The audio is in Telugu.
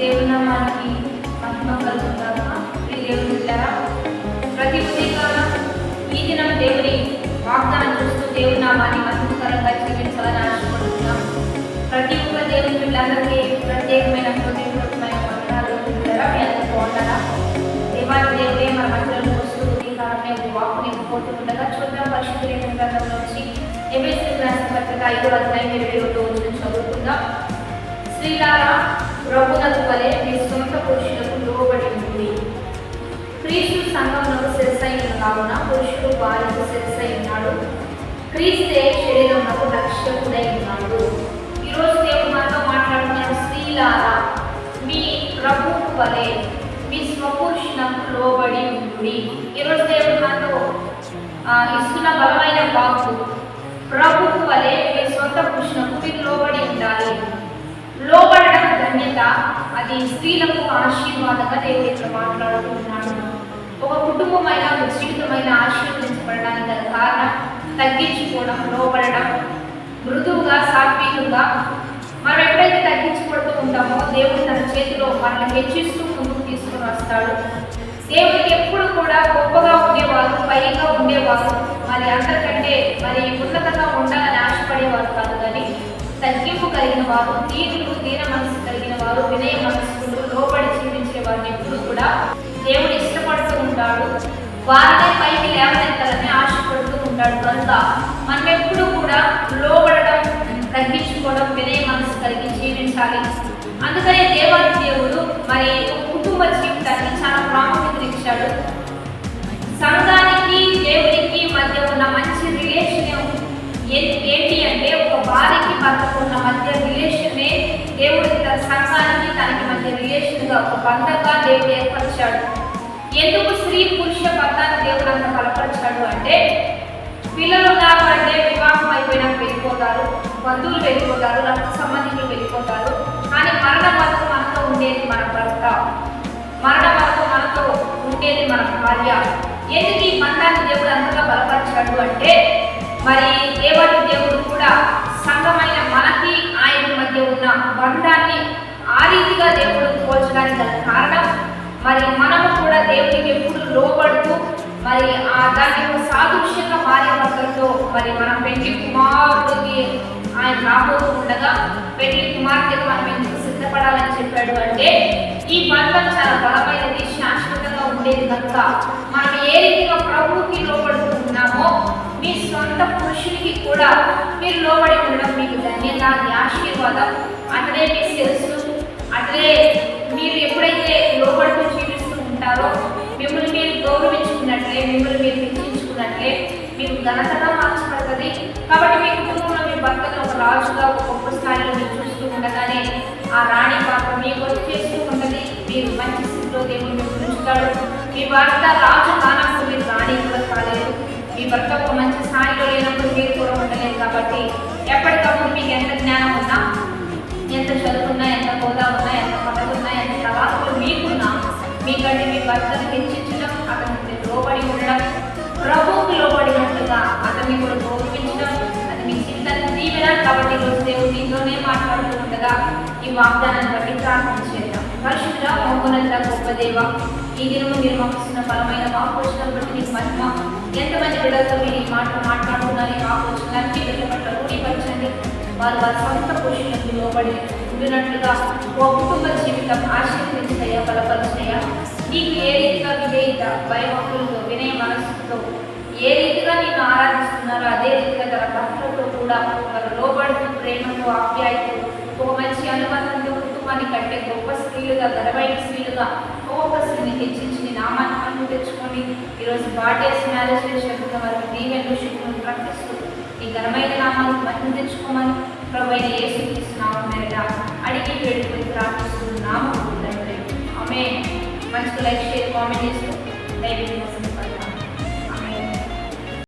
దేవుని నామానికి మహిమ కలుగుగాక. దేవుని బిడ్డలారా, ప్రతి ఉదయకాలం ఈ దినం దేవుని వాగ్దానం చూస్తూ దేవుని నామాన్ని మహిమకరంగా జీవించాలని ఆశపడుతున్నాం. ప్రతి ఒక్క దేవుని బిడ్డలందరికీ ప్రత్యేకమైన హృదయపూర్వకమైన వందనాలు. మీ అందరూ బాగున్నారా? దేవాది దేవుడే మన మధ్యలో వస్తూ ఉదయకాలమే వాక్కుని పోతుండగా చూద్దాం. పరిశుద్ధ లేఖన గ్రంథంలో నుంచి ఎఫెసీయులకు రాసిన పత్రిక 5వ అధ్యాయం 22వ వచనం చదువుకుందాం. స్త్రీలారా, ప్రభువునకు వలె మీ సొంత పురుషులకు లోబడి ఉంది. క్రీస్తు సంఘమునకు శిరస్సైన కావున పురుషుడు భార్యకు శిరస్సై ఉన్నాడు. క్రీస్తే శరీరమునకు రక్షకుడై ఉన్నాడు. ఈరోజు దేవుడు మనతో మాట్లాడుతున్నాడు. స్త్రీలారా, మీ ప్రభువుకు వలె మీ స్వపురుషునకు లోబడి ఉంది. ఈరోజు దేవుడు మనతో ఇస్తున్న బలమైన వాక్కు, ప్రభువుకు వలె మీ సొంత పురుషునకు మీరు లోబడి ఉండాలి. లోబడడం ధన్యత, అది స్త్రీలకు ఆశీర్వాదంగా దేవుడు ఇక్కడ మాట్లాడుతూ ఉన్నాడు. ఒక కుటుంబమైన జీవితమైన ఆశీర్వదించబడడానికి గల కారణం తగ్గించుకోవడం, లోబడడం, మృదువుగా సాత్వికంగా. మనం ఎప్పుడైతే తగ్గించుకుంటూ ఉంటామో దేవుడు తన చేతిలో మనల్ని హెచ్చిస్తూ ముందుకు తీసుకుని వస్తాడు. దేవుడికి ఎప్పుడు కూడా గొప్పగా ఉండేవారు, పైగా ఉండేవారు, మరి అందరికంటే మరి ఉన్నతంగా ఉండాలని ఆశపడేవారు కాదు. కానీ తగ్గింపు కలిగిన వారు, దీన మనసు కలిగిన వారు, వినయ మనస్సులు, లోబడి జీవించే వారిని ఎప్పుడు కూడా దేవుడు ఇష్టపడుతూ ఉంటాడు. వారినే పైకి లేవనెత్తాలని ఆశపడుతూ ఉంటాడు. కనుక మనం ఎప్పుడు కూడా లోబడడం, తగ్గించుకోవడం, వినయ మనసు కలిగి జీవించాలి. అందుకనే దేవాది దేవుడు మరి కుటుంబ జీవితానికి చాలా ప్రాముఖ్యత ఇచ్చాడు. సంఘానికి దేవుడికి మధ్య ఉన్న మంచి రిలేషన్ ఏంటి అంటే, ఒక భార్యకి భర్తకు ఉన్న మధ్య రిలేషనే దేవుడి సంఘానికి తనకి మధ్య రిలేషన్గా, ఒక బంధంగా దేవుడు ఏర్పరిచాడు. ఎందుకు స్త్రీ పురుష బంధాన్ని దేవుడు అంత బలపరిచాడు అంటే, పిల్లలు కాబట్టి వివాహం అయిపోయినాక వెళ్ళిపోతారు, బంధువులు వెళ్ళిపోతారు, రక్త సంబంధికులు వెళ్ళిపోతారు. కానీ మరణ వరకు మనతో ఉండేది మన భర్త, మరణ వరకు మనతో ఉండేది మన భార్య. ఎందుకు ఈ బంధాన్ని దేవుడు అంతగా బలపరిచాడు అంటే, మరి దేవాది దేవుడు కూడా సంఘమైన మనకి ఆయన మధ్య ఉన్న బంధాన్ని ఆ రీతిగా దేవుడు పోల్చడానికి గల కారణం, మరి మనము కూడా దేవుడికి ఎప్పుడు లోబడుతూ మరి దానికి సాదృశ్యంగా భార్యాభర్తలతో మరి మనం పెళ్లి కుమారుడికి ఆయన రాబోతూ ఉండగా పెళ్లి కుమార్తెకు మనం ఎందుకు సిద్ధపడాలని చెప్పాడు అంటే, ఈ బంధం చాలా బలమైనది, శాశ్వతంగా ఉండేది. కనుక మనం ఏ రీతిగా ప్రభువుకి లోబడుతూ ఉన్నామో, మీ సొంత పురుషునికి కూడా మీరు లోబడి ఉండడం మీకు ధన్యత, ఆశీర్వాదం. అట్లే మీ శిరస్సు, అట్లే మీరు ఎప్పుడైతే లోబడుతూ జీవిస్తూ ఉంటారో, మిమ్మల్ని మీరు గౌరవించుకున్నట్లే, మిమ్మల్ని మీరు హెచ్చించుకున్నట్లే మీకు ఘనతగా మార్చబడుతుంది. కాబట్టి మీ కుటుంబంలో మీ భర్తను ఒక రాజుగా, ఒక గొప్ప స్థాయిలో మీరు చూస్తూ ఉండగానే ఆ రాణి పాత్ర మీకు వచ్చేస్తూ ఉంటుంది. మీరు మంచి స్థితిలో దేవుడు మీకు ఉంచుతాడు. మీ భర్త రాజు కానప్పుడు మీరు రాణి కూడా కాలేదు. మీ భర్త ఒక మంచి స్థాయిలో లేనప్పుడు మీరు కూడా ఉండలేదు. కాబట్టి ఎప్పటికప్పుడు మీకు ఎంత జ్ఞానం ఉన్నా, ఎంత చదువుకున్నా, ఎంత హోదా ఉన్నా, ఎంత పదవి ఉన్నా, ఎంత తలాకులు మీకున్నా, మీకంటే మీ భర్తను హెచ్చించడం, అతనికి లోబడి ఉండడం, ప్రభువుకి లోబడినట్లుగా అతన్ని కూడా గౌరవించడం, అది మీ జీవితాన్ని దీవెన. కాబట్టి ఈరోజు దేవుడు మీతోనే మాట్లాడుతూ ఉండగా ఈ వాగ్దానాన్ని బట్టి ప్రార్థన చేద్దాం. పరిశుద్ధ మహోన్నత గొప్ప దేవ, ఈ దినము మీరు మాకున్న బలమైన ఆలోచన బట్టి నీకు మహిమ. ఎంతమంది బిడ్డలతో మీరు ఈ మాట మాట్లాడుతున్నారు, ఈ ఆలోచన అన్ని బిడ్డల పట్ల రూఢీపరచండి. వారు వారి సొంత పురుషులకు లోబడి ఉండినట్లుగా ఓ కుటుంబ జీవితం ఆశీర్వదించయ్యా, బలపరిచయ్యా. నీకు ఏ రీతిగా విధేయత, భయభక్తులతో, వినయ మనస్సుతో ఏ రీతిగా నేను ఆరాధిస్తున్నారో అదే రీతిగా తన భక్తులతో కూడా వారు లోబడుతూ, ప్రేమతో, ఆప్యాయతో, ఒక మంచి అనుబంధంతో కుటుంబాన్ని కట్టే గొప్ప స్త్రీలుగా, ఘనమైన స్త్రీలుగా ఒక్కొక్క స్త్రీని హెచ్చించి నామాన్ని తెచ్చుకొని ఈరోజు బాడేస్ మ్యారేజ్ చేసుకున్న వారికి దీవెనలు, శుభ్రం ప్రకటిస్తూ ఈ ఘనమైన నామాన్ని మహిమ తెచ్చుకోమని ప్రభువైన యేసుక్రీస్తు నామమున అడిగి వేడుకొని ప్రార్థిస్తున్నాము. ఆమేన్. మంచిగా లైక్, షేర్, కామెంట్ చేస్తూ దయచేసి